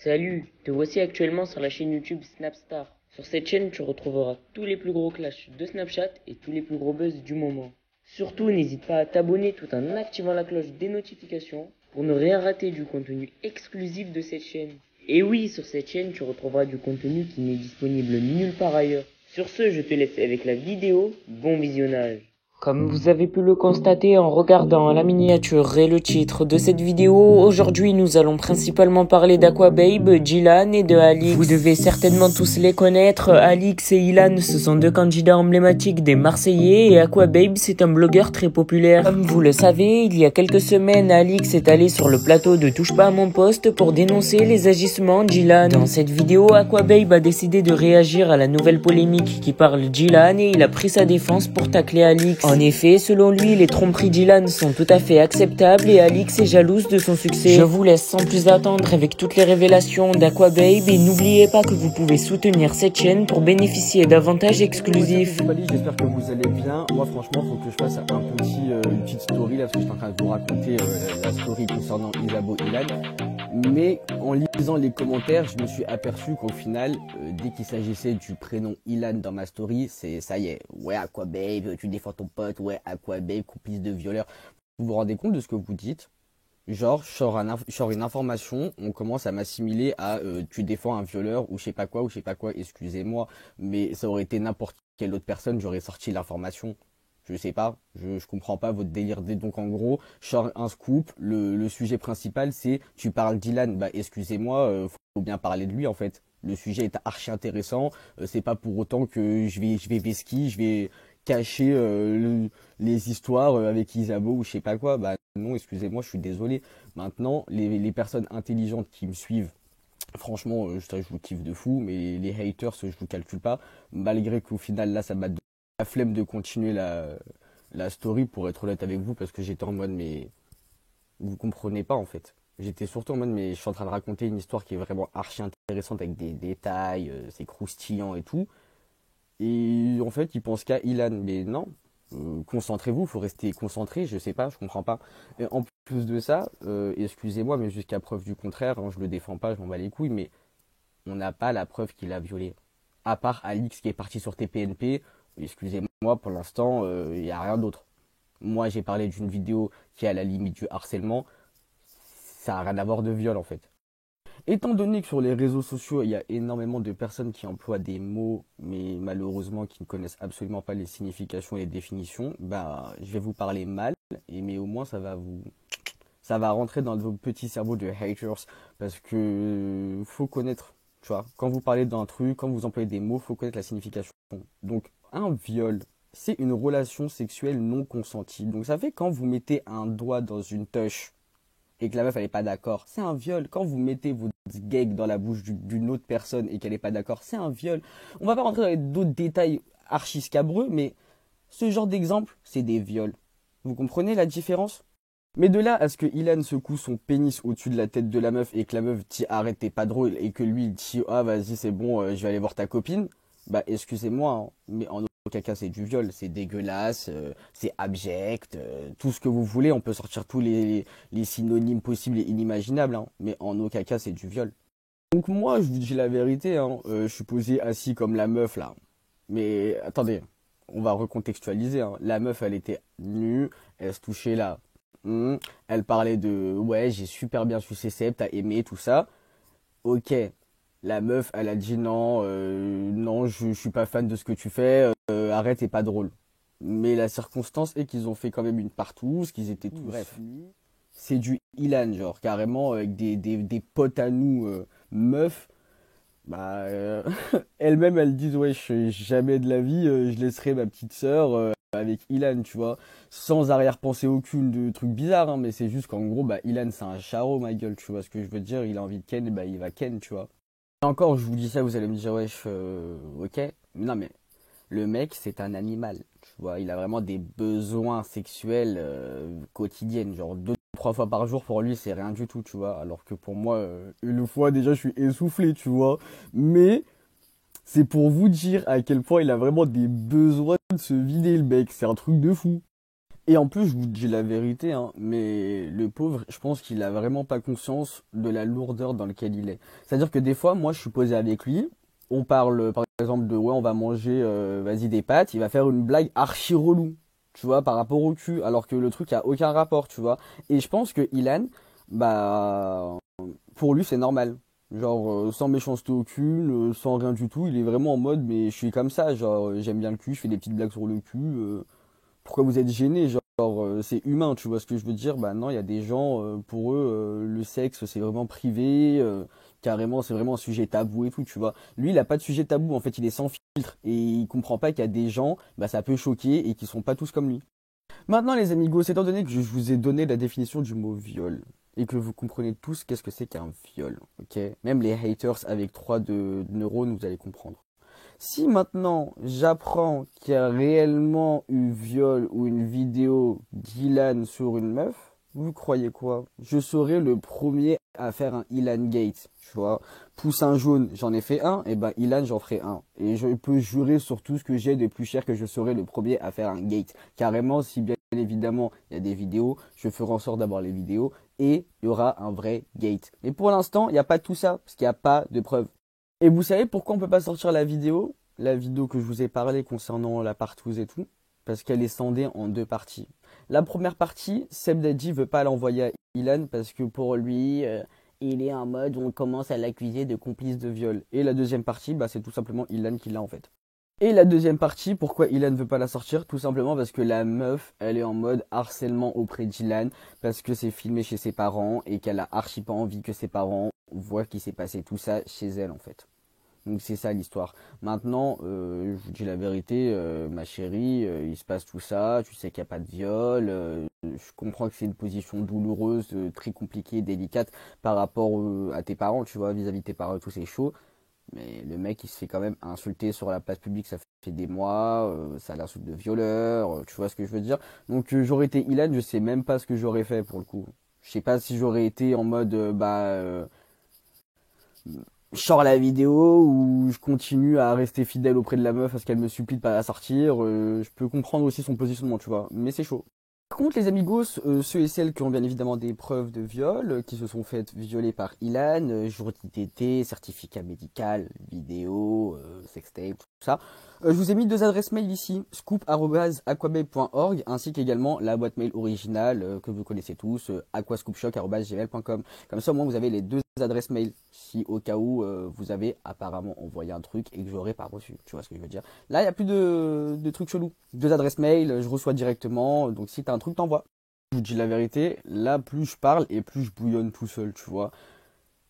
Salut, te voici actuellement sur la chaîne YouTube Snapstar. Sur cette chaîne, tu retrouveras tous les plus gros clashs de Snapchat et tous les plus gros buzz du moment. Surtout, n'hésite pas à t'abonner tout en activant la cloche des notifications pour ne rien rater du contenu exclusif de cette chaîne. Et oui, sur cette chaîne, tu retrouveras du contenu qui n'est disponible nulle part ailleurs. Sur ce, je te laisse avec la vidéo. Bon visionnage. Comme vous avez pu le constater en regardant la miniature et le titre de cette vidéo, aujourd'hui nous allons principalement parler d'Aquababe, d'Ilan et de Alix. Vous devez certainement tous les connaître, Alix et Ilan ce sont deux candidats emblématiques des Marseillais et Aquababe c'est un blogueur très populaire. Comme vous le savez, il y a quelques semaines, Alix est allé sur le plateau de Touche pas à mon poste pour dénoncer les agissements d'Ilan. Dans cette vidéo, Aquababe a décidé de réagir à la nouvelle polémique qui parle d'Ilan et il a pris sa défense pour tacler Alix. En effet, selon lui, les tromperies d'Ilan sont tout à fait acceptables et Alix est jalouse de son succès. Je vous laisse sans plus attendre avec toutes les révélations d'Aquababe et n'oubliez pas que vous pouvez soutenir cette chaîne pour bénéficier d'avantages exclusifs. J'espère que vous allez bien. Moi franchement, faut que je fasse une petite story là parce que je suis en train de vous raconter la story concernant Isabeau et Ilan. Mais en lisant les commentaires, je me suis aperçu qu'au final, dès qu'il s'agissait du prénom Ilan dans ma story, c'est ça y est. Ouais, Aquababe, tu défends ton pote. Ouais, Aquababe, complice de violeur. Vous vous rendez compte de ce que vous dites? Genre, je sors une information, on commence à m'assimiler à tu défends un violeur ou je sais pas quoi, excusez-moi. Mais ça aurait été n'importe quelle autre personne, j'aurais sorti l'information. Je sais pas, je comprends pas votre délire. Donc en gros, je sors un scoop, le sujet principal c'est tu parles d'Ilan, bah excusez-moi, faut bien parler de lui en fait. Le sujet est archi intéressant, c'est pas pour autant que je vais vesquiller, je vais cacher les histoires avec Isabeau ou je sais pas quoi. Bah non, excusez-moi, je suis désolé. Maintenant, les personnes intelligentes qui me suivent, franchement, je vous kiffe de fou, mais les haters, je vous calcule pas. Malgré qu'au final, là, ça m'a donné la flemme de continuer la story, pour être honnête avec vous, parce que j'étais en mode, mais vous comprenez pas en fait. J'étais surtout en mode, mais je suis en train de raconter une histoire qui est vraiment archi intéressante avec des détails, c'est croustillant et tout. Et en fait, ils pensent qu'à Ilan, mais non. Concentrez-vous, faut rester concentré, je sais pas, je comprends pas. Et en plus de ça, excusez-moi, mais jusqu'à preuve du contraire, hein, je le défends pas, je m'en bats les couilles, mais on n'a pas la preuve qu'il a violé. À part Alix qui est parti sur TPNP, excusez-moi, pour l'instant, il n'y a rien d'autre. Moi, j'ai parlé d'une vidéo qui est à la limite du harcèlement, ça n'a rien à voir de viol en fait. Étant donné que sur les réseaux sociaux, il y a énormément de personnes qui emploient des mots, mais malheureusement qui ne connaissent absolument pas les significations et les définitions, bah, je vais vous parler mal, mais au moins ça va rentrer dans vos petits cerveaux de haters, parce que faut connaître, tu vois, quand vous parlez d'un truc, quand vous employez des mots, faut connaître la signification. Donc, un viol, c'est une relation sexuelle non consentie. Donc, ça fait quand vous mettez un doigt dans une touche et que la meuf elle est pas d'accord, c'est un viol. Quand vous mettez votre gag dans la bouche d'une autre personne et qu'elle est pas d'accord, c'est un viol. On va pas rentrer dans d'autres détails archi scabreux, mais ce genre d'exemple, c'est des viols. Vous comprenez la différence? Mais de là à ce que Ilan secoue son pénis au-dessus de la tête de la meuf et que la meuf dit arrête t'es pas drôle et que lui il dit ah vas-y c'est bon je vais aller voir ta copine, bah excusez-moi hein, mais en aucun cas c'est du viol, c'est dégueulasse, c'est abject, tout ce que vous voulez, on peut sortir tous les synonymes possibles et inimaginables, hein, mais en aucun cas c'est du viol. Donc moi je vous dis la vérité, hein, je suis posé assis comme la meuf là, mais attendez, on va recontextualiser, hein. La meuf elle était nue, elle se touchait là. Elle parlait de ouais j'ai super bien sucé Seb, t'as aimé tout ça. Ok, la meuf elle a dit non, non je suis pas fan de ce que tu fais, arrête c'est pas drôle. Mais la circonstance est qu'ils ont fait quand même une partouze, qu'ils étaient tous bref. C'est du Ilan genre carrément avec des potes à nous meufs. Bah elles-mêmes elles disent ouais jamais de la vie je laisserai ma petite sœur avec Ilan, tu vois, sans arrière-pensée aucune de trucs bizarres, hein, mais c'est juste qu'en gros, bah, Ilan, c'est un charreau, ma gueule, tu vois ce que je veux dire, il a envie de ken, bah, il va ken, tu vois. Et encore, je vous dis ça, vous allez me dire, wesh, ok, non, mais le mec, c'est un animal, tu vois, il a vraiment des besoins sexuels quotidiens, genre 2, 3 fois par jour, pour lui, c'est rien du tout, tu vois, alors que pour moi, une fois, déjà, je suis essoufflé, tu vois, mais c'est pour vous dire à quel point il a vraiment des besoins de se vider, le mec. C'est un truc de fou. Et en plus, je vous dis la vérité, hein, mais le pauvre, je pense qu'il a vraiment pas conscience de la lourdeur dans laquelle il est. C'est-à-dire que des fois, moi, je suis posé avec lui, on parle, par exemple, de ouais, on va manger, vas-y, des pâtes, il va faire une blague archi relou, tu vois, par rapport au cul, alors que le truc a aucun rapport, tu vois. Et je pense que Ilan, bah, pour lui, c'est normal. Genre, sans méchanceté aucune, sans rien du tout, il est vraiment en mode, mais je suis comme ça, genre, j'aime bien le cul, je fais des petites blagues sur le cul. Pourquoi vous êtes gêné? Genre, c'est humain, tu vois ce que je veux dire? Bah non, il y a des gens, pour eux, le sexe, c'est vraiment privé, carrément, c'est vraiment un sujet tabou et tout, tu vois. Lui, il a pas de sujet tabou, en fait, il est sans filtre. Et il comprend pas qu'il y a des gens, bah ça peut choquer et qui sont pas tous comme lui. Maintenant, les amigos, étant donné que je vous ai donné la définition du mot viol, et que vous comprenez tous qu'est-ce que c'est qu'un viol, ok? Même les haters avec 3 de neurones, vous allez comprendre. Si maintenant j'apprends qu'il y a réellement eu viol ou une vidéo d'Ilan sur une meuf, vous croyez quoi? Je serai le premier à faire un Ilan Gate, tu vois. Poussin jaune, j'en ai fait un, et ben Ilan j'en ferai un. Et je peux jurer sur tout ce que j'ai de plus cher que je serai le premier à faire un gate. Carrément, si bien évidemment il y a des vidéos, je ferai en sorte d'avoir les vidéos et il y aura un vrai gate. Mais pour l'instant, il n'y a pas tout ça, parce qu'il n'y a pas de preuves. Et vous savez pourquoi on peut pas sortir la vidéo? La vidéo que je vous ai parlé concernant la partouze et tout? Parce qu'elle est scindée en 2 parties. La première partie, Seb Daddy veut pas l'envoyer à Ilan parce que pour lui, il est en mode où on commence à l'accuser de complice de viol. Et la deuxième partie, bah, c'est tout simplement Ilan qui l'a en fait. Et la deuxième partie, pourquoi Ilan ne veut pas la sortir? Tout simplement parce que la meuf, elle est en mode harcèlement auprès d'Ilan, parce que c'est filmé chez ses parents et qu'elle a archi pas envie que ses parents voient qu'il s'est passé tout ça chez elle en fait. Donc c'est ça l'histoire. Maintenant, je vous dis la vérité, ma chérie, il se passe tout ça, tu sais qu'il n'y a pas de viol, je comprends que c'est une position douloureuse, très compliquée, délicate par rapport à tes parents, tu vois, vis-à-vis de tes parents et tout, c'est chaud. Mais le mec, il se fait quand même insulter sur la place publique, ça fait des mois, ça l'insulte de violeur, tu vois ce que je veux dire. Donc j'aurais été Ilan, je sais même pas ce que j'aurais fait pour le coup. Je sais pas si j'aurais été en mode, je sors la vidéo ou je continue à rester fidèle auprès de la meuf parce qu'elle me supplie de pas la sortir. Je peux comprendre aussi son positionnement, tu vois, mais c'est chaud. Par contre, les amigos, ceux et celles qui ont bien évidemment des preuves de viol, qui se sont faites violer par Ilan, jour d'ITT, certificat médical, vidéo, sextape, tout ça, je vous ai mis 2 adresses mail ici, scoop@aquababe.org, ainsi qu'également la boîte mail originale que vous connaissez tous, aquascoopshock@gmail.com. Comme ça, au moins, vous avez les 2 adresses mail, si au cas où vous avez apparemment envoyé un truc et que j'aurais pas reçu. Tu vois ce que je veux dire? Là, il n'y a plus de trucs chelous. 2 adresses mail, je reçois directement, donc si t'as un truc, t'envoies. Je vous dis la vérité, là, plus je parle et plus je bouillonne tout seul, tu vois.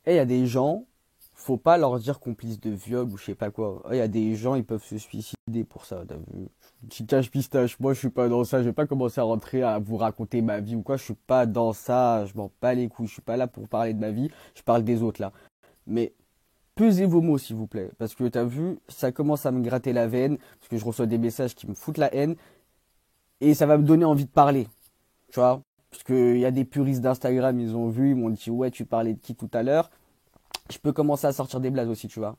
Et il y a des gens, faut pas leur dire complice de viol ou je sais pas quoi. Il y a des gens, ils peuvent se suicider pour ça, t'as vu. Petit cache pistache, moi je suis pas dans ça, je vais pas commencer à rentrer à vous raconter ma vie ou quoi, je suis pas dans ça, je m'en bats les couilles, je suis pas là pour parler de ma vie, je parle des autres là. Mais pesez vos mots s'il vous plaît, parce que t'as vu, ça commence à me gratter la veine, parce que je reçois des messages qui me foutent la haine, et ça va me donner envie de parler, tu vois. Parce qu'il y a des puristes d'Instagram, ils ont vu, ils m'ont dit ouais tu parlais de qui tout à l'heure, je peux commencer à sortir des blagues aussi, tu vois.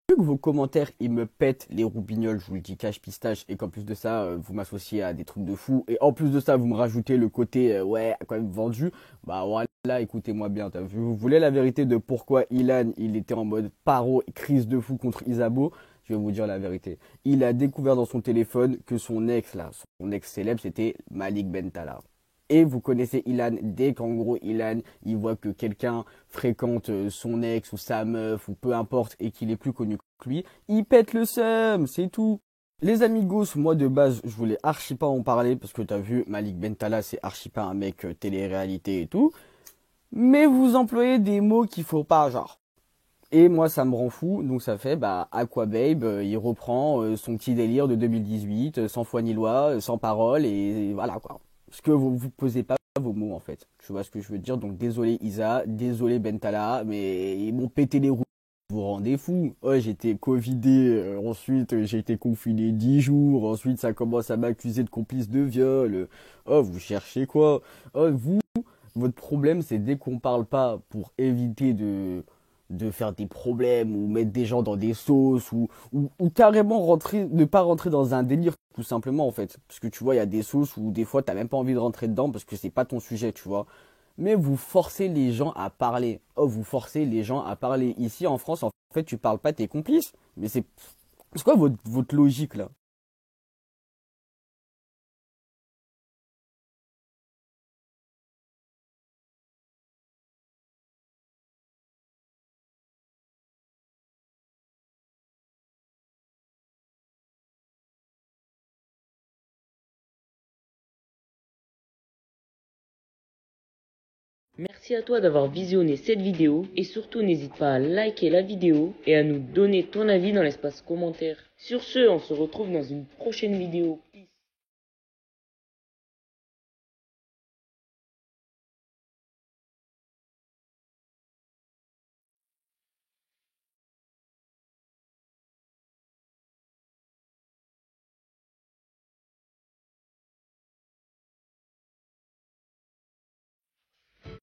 Vu que vos commentaires, ils me pètent les roubignoles, je vous le dis cache pistache, et qu'en plus de ça, vous m'associez à des trucs de fou, et en plus de ça, vous me rajoutez le côté, ouais, quand même vendu, bah voilà, écoutez-moi bien, t'as vu, vous voulez la vérité de pourquoi Ilan, il était en mode paro et crise de fou contre Isabeau, je vais vous dire la vérité. Il a découvert dans son téléphone que son ex, là, son ex célèbre, c'était Malik Bentala. Et vous connaissez Ilan, dès qu'en gros Ilan, il voit que quelqu'un fréquente son ex ou sa meuf ou peu importe et qu'il est plus connu que lui, il pète le seum, c'est tout. Les amigos, moi de base, je voulais archi pas en parler parce que t'as vu, Malik Bentala, c'est archi pas un mec télé-réalité et tout. Mais vous employez des mots qu'il faut pas, genre. Et moi, ça me rend fou, donc ça fait, bah, Aquababe, il reprend son petit délire de 2018, sans foi ni loi, sans parole, et voilà quoi. Parce que vous posez pas vos mots en fait. Tu vois ce que je veux dire? Donc désolé Isa, désolé Bentala, mais ils m'ont pété les roues. Vous vous rendez fou? Ouais, j'étais covidé, ensuite j'ai été confiné 10 jours, ensuite ça commence à m'accuser de complice de viol. Oh, vous cherchez quoi? Oh, vous, votre problème c'est dès qu'on parle pas pour éviter de faire des problèmes ou mettre des gens dans des sauces ou carrément rentrer, ne pas rentrer dans un délire tout simplement en fait. Parce que tu vois, il y a des sauces où des fois t'as même pas envie de rentrer dedans parce que c'est pas ton sujet, tu vois. Mais vous forcez les gens à parler. Oh, vous forcez les gens à parler. Ici en France, en fait, tu parles pas, t'es complice. Mais c'est quoi votre logique là? Merci à toi d'avoir visionné cette vidéo et surtout n'hésite pas à liker la vidéo et à nous donner ton avis dans l'espace commentaire. Sur ce, on se retrouve dans une prochaine vidéo. Peace.